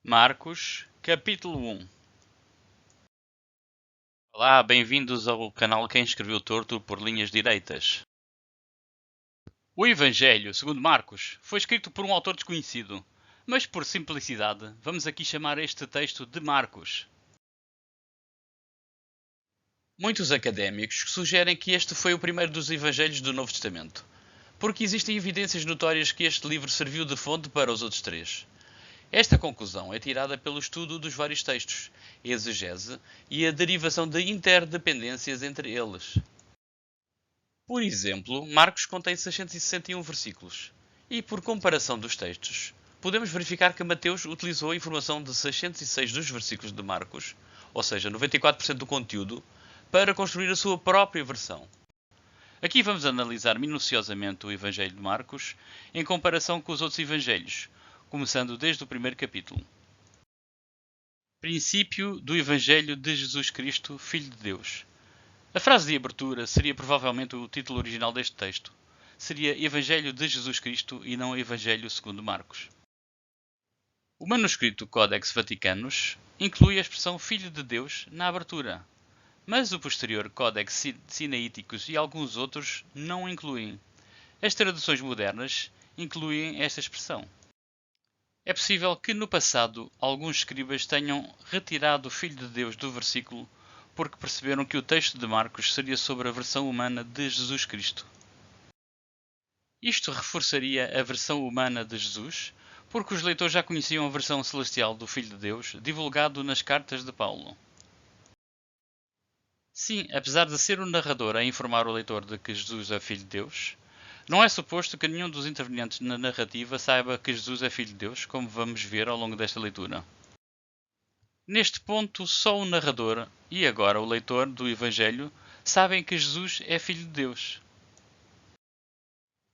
Marcos, capítulo 1. Olá, bem-vindos ao canal Quem Escreveu Torto por Linhas Direitas. O Evangelho, segundo Marcos, foi escrito por um autor desconhecido, mas por simplicidade, vamos aqui chamar este texto de Marcos. Muitos académicos sugerem que este foi o primeiro dos Evangelhos do Novo Testamento, porque existem evidências notórias que este livro serviu de fonte para os outros três. Esta conclusão é tirada pelo estudo dos vários textos, exegese e a derivação de interdependências entre eles. Por exemplo, Marcos contém 661 versículos, e por comparação dos textos, podemos verificar que Mateus utilizou a informação de 606 dos versículos de Marcos, ou seja, 94% do conteúdo, para construir a sua própria versão. Aqui vamos analisar minuciosamente o Evangelho de Marcos em comparação com os outros Evangelhos, começando desde o primeiro capítulo. Princípio do Evangelho de Jesus Cristo, Filho de Deus. A frase de abertura seria provavelmente o título original deste texto. Seria Evangelho de Jesus Cristo e não Evangelho segundo Marcos. O manuscrito Codex Vaticanus inclui a expressão Filho de Deus na abertura, mas o posterior Codex Sinaíticos e alguns outros não incluem. As traduções modernas incluem esta expressão. É possível que no passado alguns escribas tenham retirado o Filho de Deus do versículo porque perceberam que o texto de Marcos seria sobre a versão humana de Jesus Cristo. Isto reforçaria a versão humana de Jesus, porque os leitores já conheciam a versão celestial do Filho de Deus, divulgado nas cartas de Paulo. Sim, apesar de ser o narrador a informar o leitor de que Jesus é Filho de Deus, não é suposto que nenhum dos intervenientes na narrativa saiba que Jesus é Filho de Deus, como vamos ver ao longo desta leitura. Neste ponto, só o narrador, e agora o leitor do Evangelho, sabem que Jesus é Filho de Deus.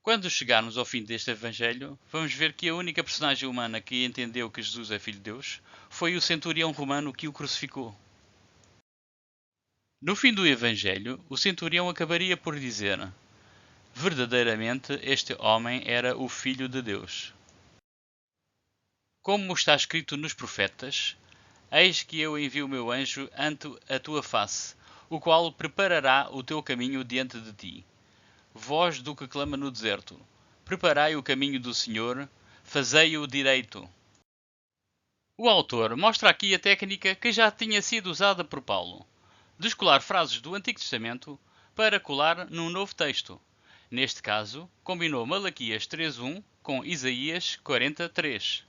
Quando chegarmos ao fim deste Evangelho, vamos ver que a única personagem humana que entendeu que Jesus é Filho de Deus foi o centurião romano que o crucificou. No fim do Evangelho, o centurião acabaria por dizer: verdadeiramente este homem era o Filho de Deus. Como está escrito nos profetas, eis que eu envio o meu anjo ante a tua face, o qual preparará o teu caminho diante de ti. Voz do que clama no deserto, preparai o caminho do Senhor, fazei-o direito. O autor mostra aqui a técnica que já tinha sido usada por Paulo, descolar frases do Antigo Testamento para colar num novo texto. Neste caso, combinou Malaquias 3.1 com Isaías 40.3.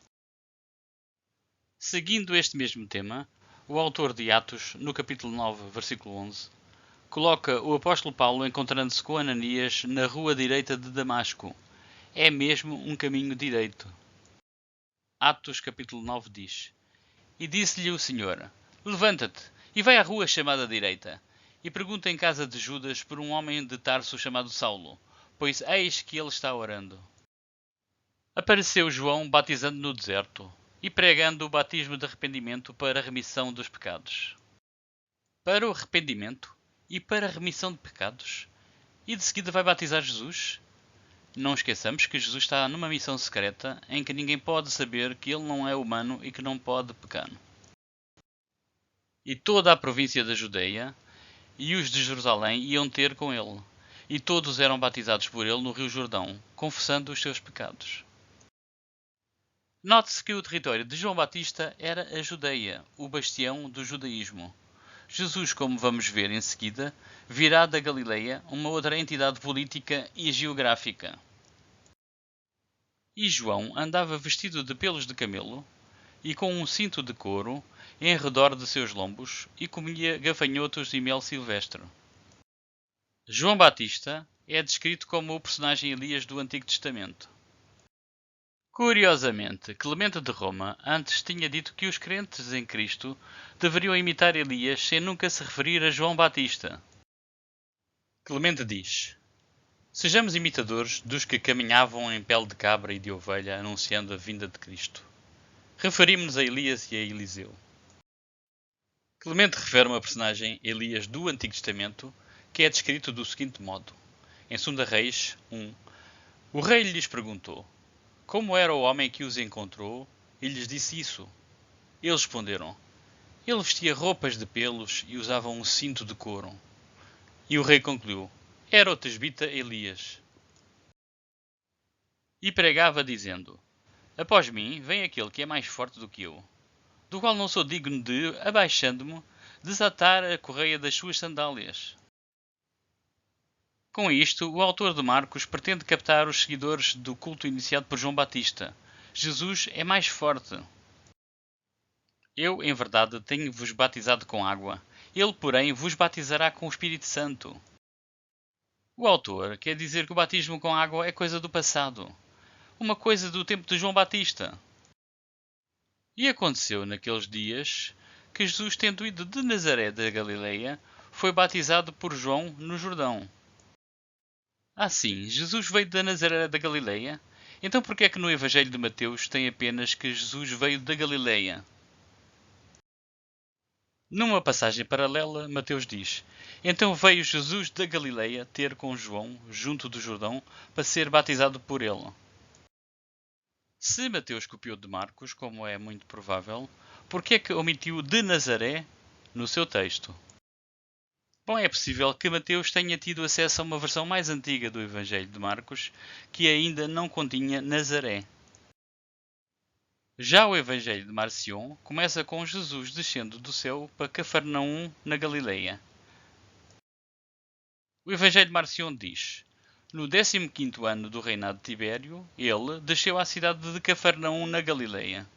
Seguindo este mesmo tema, o autor de Atos, no capítulo 9, versículo 11, coloca o apóstolo Paulo encontrando-se com Ananias na rua direita de Damasco. É mesmo um caminho direito. Atos capítulo 9 diz: E disse-lhe o Senhor: levanta-te e vai à rua chamada direita, e pergunta em casa de Judas por um homem de Tarso chamado Saulo, pois eis que ele está orando. Apareceu João batizando no deserto e pregando o batismo de arrependimento para a remissão dos pecados. Para o arrependimento e para a remissão de pecados? E de seguida vai batizar Jesus? Não esqueçamos que Jesus está numa missão secreta em que ninguém pode saber que ele não é humano e que não pode pecar. E toda a província da Judeia e os de Jerusalém iam ter com ele, e todos eram batizados por ele no Rio Jordão, confessando os seus pecados. Note-se que o território de João Batista era a Judeia, o bastião do judaísmo. Jesus, como vamos ver em seguida, virá da Galileia, uma outra entidade política e geográfica. E João andava vestido de pelos de camelo e com um cinto de couro em redor de seus lombos e comia gafanhotos e mel silvestre. João Batista é descrito como o personagem Elias do Antigo Testamento. Curiosamente, Clemente de Roma antes tinha dito que os crentes em Cristo deveriam imitar Elias sem nunca se referir a João Batista. Clemente diz: sejamos imitadores dos que caminhavam em pele de cabra e de ovelha anunciando a vinda de Cristo. Referimos-nos a Elias e a Eliseu. Clemente refere uma personagem, Elias do Antigo Testamento, que é descrito do seguinte modo. Em 2 Reis 1, o rei lhes perguntou: como era o homem que os encontrou? E lhes disse isso. Eles responderam: Ele vestia roupas de pelos e usava um cinto de couro. E o rei concluiu: Era o tesbita Elias. E pregava dizendo: Após mim vem aquele que é mais forte do que eu, do qual não sou digno de, abaixando-me, desatar a correia das suas sandálias. Com isto, o autor de Marcos pretende captar os seguidores do culto iniciado por João Batista. Jesus é mais forte. Eu, em verdade, tenho-vos batizado com água. Ele, porém, vos batizará com o Espírito Santo. O autor quer dizer que o batismo com água é coisa do passado. Uma coisa do tempo de João Batista. E aconteceu naqueles dias que Jesus, tendo ido de Nazaré da Galileia, foi batizado por João no Jordão. Sim, Jesus veio da Nazaré da Galileia? Então por que é que no Evangelho de Mateus tem apenas que Jesus veio da Galileia? Numa passagem paralela, Mateus diz: Então veio Jesus da Galileia ter com João, junto do Jordão, para ser batizado por ele. Se Mateus copiou de Marcos, como é muito provável, por que é que omitiu de Nazaré no seu texto? Bom, é possível que Mateus tenha tido acesso a uma versão mais antiga do Evangelho de Marcos, que ainda não continha Nazaré. Já o Evangelho de Marcion começa com Jesus descendo do céu para Cafarnaum, na Galileia. O Evangelho de Marcion diz: No 15º ano do reinado de Tibério, ele desceu à cidade de Cafarnaum, na Galileia.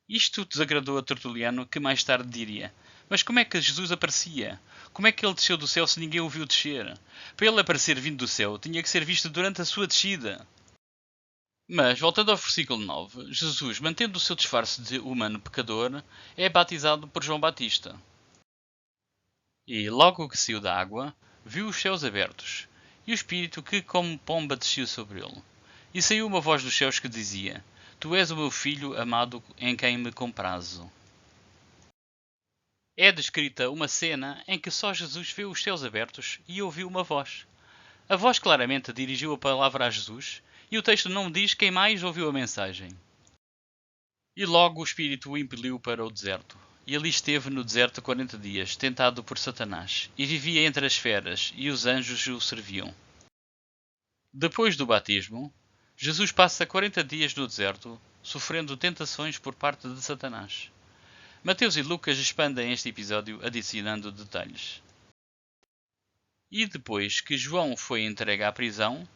Isto desagradou a Tertuliano, que mais tarde diria: Mas como é que Jesus aparecia? Como é que ele desceu do céu se ninguém o viu descer? Para ele aparecer vindo do céu, tinha que ser visto durante a sua descida. Mas, voltando ao versículo 9, Jesus, mantendo o seu disfarce de humano pecador, é batizado por João Batista. E, logo que saiu da água, viu os céus abertos, e o Espírito que como pomba desceu sobre ele. E saiu uma voz dos céus que dizia: Tu és o meu filho amado em quem me comprazo. É descrita uma cena em que só Jesus vê os céus abertos e ouviu uma voz. A voz claramente dirigiu a palavra a Jesus e o texto não diz quem mais ouviu a mensagem. E logo o Espírito o impeliu para o deserto. E ali esteve no deserto 40 dias, tentado por Satanás, e vivia entre as feras, e os anjos o serviam. Depois do batismo, Jesus passa 40 dias no deserto, sofrendo tentações por parte de Satanás. Mateus e Lucas expandem este episódio adicionando detalhes. E depois que João foi entregue à prisão,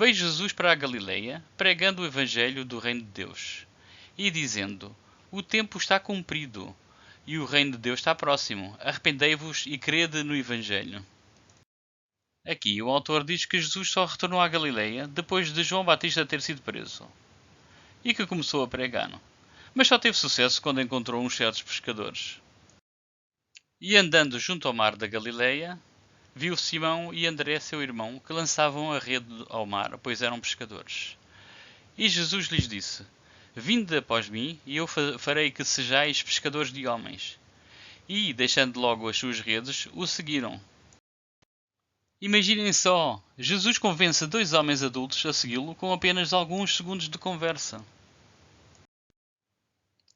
veio Jesus para a Galileia, pregando o Evangelho do Reino de Deus, e dizendo: O tempo está cumprido, e o Reino de Deus está próximo. Arrependei-vos e crede no Evangelho. Aqui o autor diz que Jesus só retornou à Galileia depois de João Batista ter sido preso, e que começou a pregar, mas só teve sucesso quando encontrou uns certos pescadores. E andando junto ao mar da Galileia, viu Simão e André, seu irmão, que lançavam a rede ao mar, pois eram pescadores. E Jesus lhes disse: Vinde após mim, e eu farei que sejais pescadores de homens. E, deixando logo as suas redes, o seguiram. Imaginem só, Jesus convence dois homens adultos a segui-lo com apenas alguns segundos de conversa.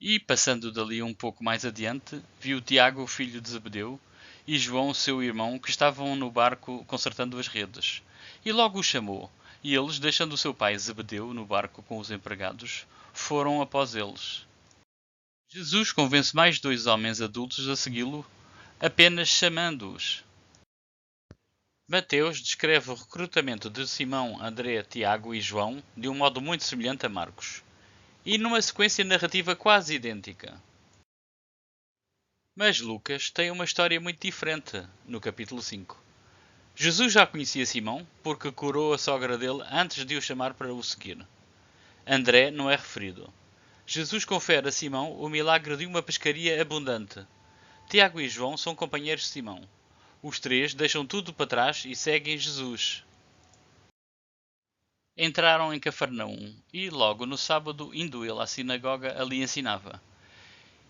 E, passando dali um pouco mais adiante, viu Tiago, filho de Zebedeu, e João, seu irmão, que estavam no barco consertando as redes. E logo os chamou, e eles, deixando o seu pai Zebedeu no barco com os empregados, foram após eles. Jesus convence mais dois homens adultos a segui-lo, apenas chamando-os. Mateus descreve o recrutamento de Simão, André, Tiago e João de um modo muito semelhante a Marcos, e numa sequência narrativa quase idêntica. Mas Lucas tem uma história muito diferente no capítulo 5. Jesus já conhecia Simão porque curou a sogra dele antes de o chamar para o seguir. André não é referido. Jesus confere a Simão o milagre de uma pescaria abundante. Tiago e João são companheiros de Simão. Os três deixam tudo para trás e seguem Jesus. Entraram em Cafarnaum e logo no sábado, indo ele à sinagoga, ali ensinava.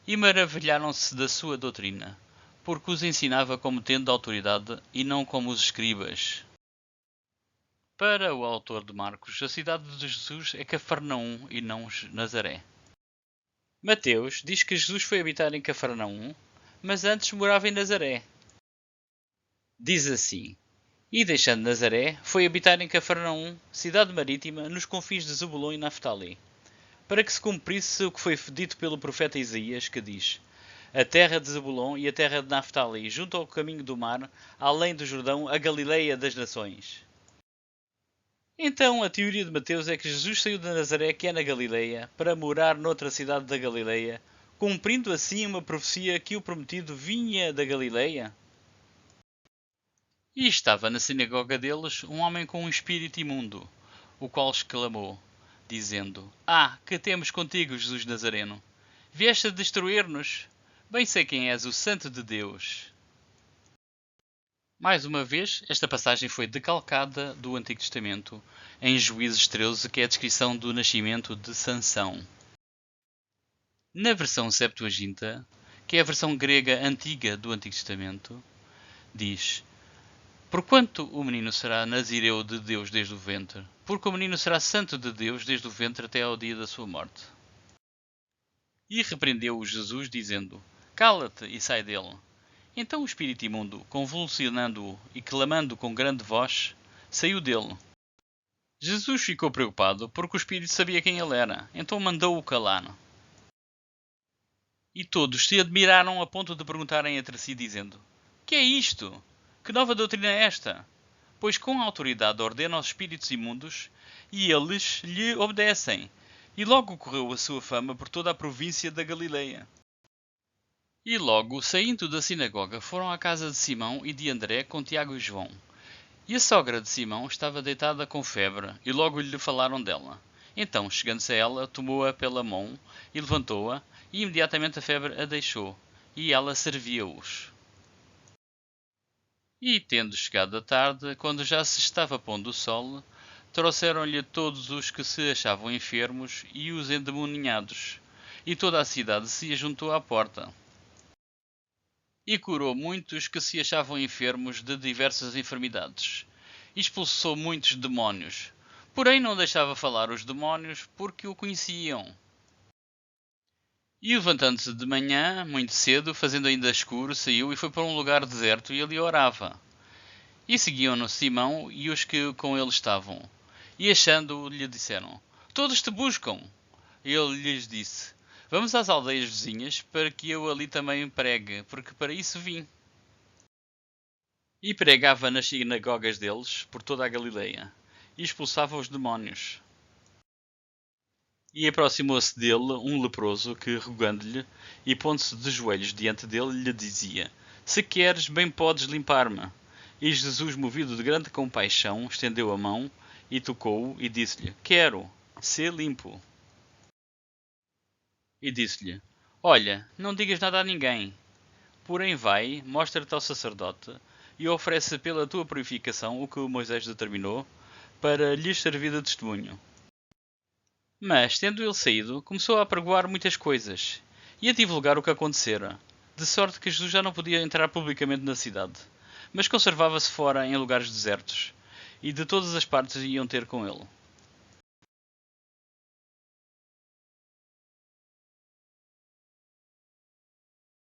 E maravilharam-se da sua doutrina, porque os ensinava como tendo autoridade e não como os escribas. Para o autor de Marcos, a cidade de Jesus é Cafarnaum e não Nazaré. Mateus diz que Jesus foi habitar em Cafarnaum, mas antes morava em Nazaré. Diz assim: E deixando Nazaré, foi habitar em Cafarnaum, cidade marítima, nos confins de Zebulon e Naftali, para que se cumprisse o que foi dito pelo profeta Isaías, que diz: A terra de Zebulon e a terra de Naftali, junto ao caminho do mar, além do Jordão, a Galileia das nações. Então, a teoria de Mateus é que Jesus saiu de Nazaré, que é na Galileia, para morar noutra cidade da Galileia, cumprindo assim uma profecia que o prometido vinha da Galileia. E estava na sinagoga deles um homem com um espírito imundo, o qual exclamou, dizendo: que temos contigo, Jesus Nazareno? Vieste a destruir-nos? Bem sei quem és, o Santo de Deus. Mais uma vez, esta passagem foi decalcada do Antigo Testamento, em Juízes 13, que é a descrição do nascimento de Sansão. Na versão Septuaginta, que é a versão grega antiga do Antigo Testamento, diz: Porquanto o menino será nazireu de Deus desde o ventre, porque o menino será santo de Deus desde o ventre até ao dia da sua morte. E repreendeu-o Jesus, dizendo: Cala-te e sai dele. Então o espírito imundo, convulsionando-o e clamando com grande voz, saiu dele. Jesus ficou preocupado, porque o espírito sabia quem ele era, então mandou-o calar. E todos se admiraram a ponto de perguntarem entre si, dizendo: Que é isto? Que nova doutrina é esta? Pois com autoridade ordena aos espíritos imundos, e eles lhe obedecem. E logo correu a sua fama por toda a província da Galileia. E logo, saindo da sinagoga, foram à casa de Simão e de André com Tiago e João. E a sogra de Simão estava deitada com febre, e logo lhe falaram dela. Então, chegando-se a ela, tomou-a pela mão e levantou-a, e imediatamente a febre a deixou, e ela servia-os. E, tendo chegado a tarde, quando já se estava pondo o sol, trouxeram-lhe todos os que se achavam enfermos e os endemoniados, e toda a cidade se ajuntou à porta. E curou muitos que se achavam enfermos de diversas enfermidades. E expulsou muitos demónios. Porém não deixava falar os demónios, porque o conheciam. E levantando-se de manhã, muito cedo, fazendo ainda escuro, saiu e foi para um lugar deserto e ali orava. E seguiam-no Simão e os que com ele estavam. E achando-o, lhe disseram: Todos te buscam. E ele lhes disse: Vamos às aldeias vizinhas, para que eu ali também pregue, porque para isso vim. E pregava nas sinagogas deles, por toda a Galileia, e expulsava os demónios. E aproximou-se dele um leproso que, rogando-lhe, e pondo-se de joelhos diante dele, lhe dizia: Se queres, bem podes limpar-me. E Jesus, movido de grande compaixão, estendeu a mão, e tocou-o, e disse-lhe: Quero, sê limpo. E disse-lhe: Olha, não digas nada a ninguém, porém vai, mostra-te ao sacerdote, e oferece pela tua purificação o que Moisés determinou, para lhes servir de testemunho. Mas, tendo ele saído, começou a apregoar muitas coisas, e a divulgar o que acontecera, de sorte que Jesus já não podia entrar publicamente na cidade, mas conservava-se fora em lugares desertos, e de todas as partes iam ter com ele.